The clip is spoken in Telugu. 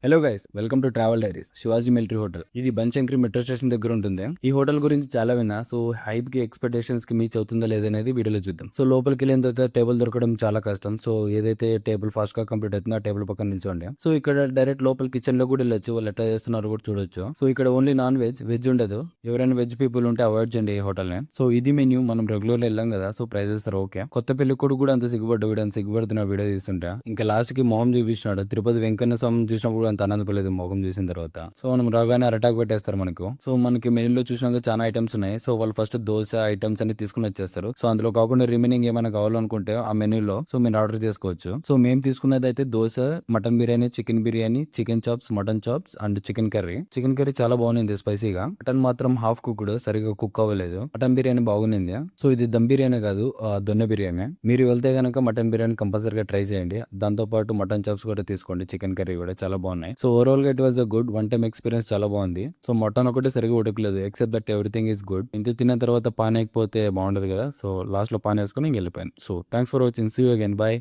Hello guys, welcome to travel diaries Shivaji military hotel. ఇది బన్శంకరి మెట్రో స్టేషన్ దగ్గర ఉంటుంది. ఈ హోటల్ గురించి చాలా విన్నా. సో హైప్ కి ఎక్స్పెక్టేషన్స్ కి మీచ్ అవుతుందా లేదనేది వీడియోలో చూద్దాం. సో లోపలికి వెళ్ళిన తర్వాత టేబుల్ దొరకడం చాలా కష్టం. సో ఏదైతే టేబుల్ ఫాస్ట్ గా కంప్లీట్ అవుతుందో ఆ టేబుల్ పక్కన నిల్చోండి. సో ఇక్కడ డైరెక్ట్ లోపల కిచెన్ లో కూడా వెళ్ళొచ్చు. వాళ్ళు ఎట్లా చేస్తున్నారో కూడా చూడొచ్చు. సో ఇక్కడ ఓన్లీ నాన్ వెజ్, వెజ్ ఉండదు. ఎవరైనా వెజ్ పీపుల్ ఉంటే అవాయిడ్ చేయండి ఈ హోటల్ ని. సో ఇది మెన్యూ. మనం రెగ్యులర్ వెళ్ళాం కదా, సో ప్రైజెస్ ఓకే. కొత్త పెళ్లి కొడుకు కూడా అంత సిగ్గుపడుతున్న వీడియో తీస్తుంటా. ఇంకా లాస్ట్ కి మొహం చూపిస్తున్నాడు. తిరుపతి వెంకన్న స్వామి చూసినప్పుడు అంత ఆనందపడలేదు మొహం చూసిన తర్వాత. సో మనం రాగానే అరటాక్ పెట్టేస్తారు మనకు. సో మనకి మెనూలో చూసినాక చాలా ఐటమ్స్ ఉన్నాయి. సో వాళ్ళు ఫస్ట్ దోశ ఐటమ్స్ అన్ని తీసుకుని వచ్చేస్తారు. సో అందులో కాకుండా రిమైనింగ్ ఏమైనా కావాలనుకుంటే ఆ మెనూలో సో మీరు ఆర్డర్ చేసుకోవచ్చు. సో మేము తీసుకున్నది అయితే dosa, mutton biryani, chicken chops, mutton chops and chicken curry. Chicken curry చాలా బాగుంది స్పైసీగా. మటన్ మాత్రం హాఫ్ కుక్డ్, సరిగా కుక్ అవ్వలేదు. మటన్ బిర్యానీ బాగుంది. సో ఇది దమ్ బిర్యానీ కాదు, దొన్నె బిర్యానీ. మీరు వెళ్తే గనక మటన్ బిర్యానీ కంపల్సరీగా ట్రై చేయండి. దాంతో పాటు మటన్ చాప్స్ కూడా తీసుకోండి. చికెన్ కర్రీ కూడా చాలా బాగున్నాయి. సో ఓవరాల్ గా it was a good one time experience. చాలా బాగుంది. సో మటన్ ఒకటి సరిగా ఉడకలేదు, except that everything is good. ఇంత తిన్న తర్వాత పాన్ అయిపోతే బాగుండదు కదా. సో లాస్ట్ లో పాన్ వేసుకుని ఇంక వెళ్ళిపోయాను. So thanks for watching. See you again. By.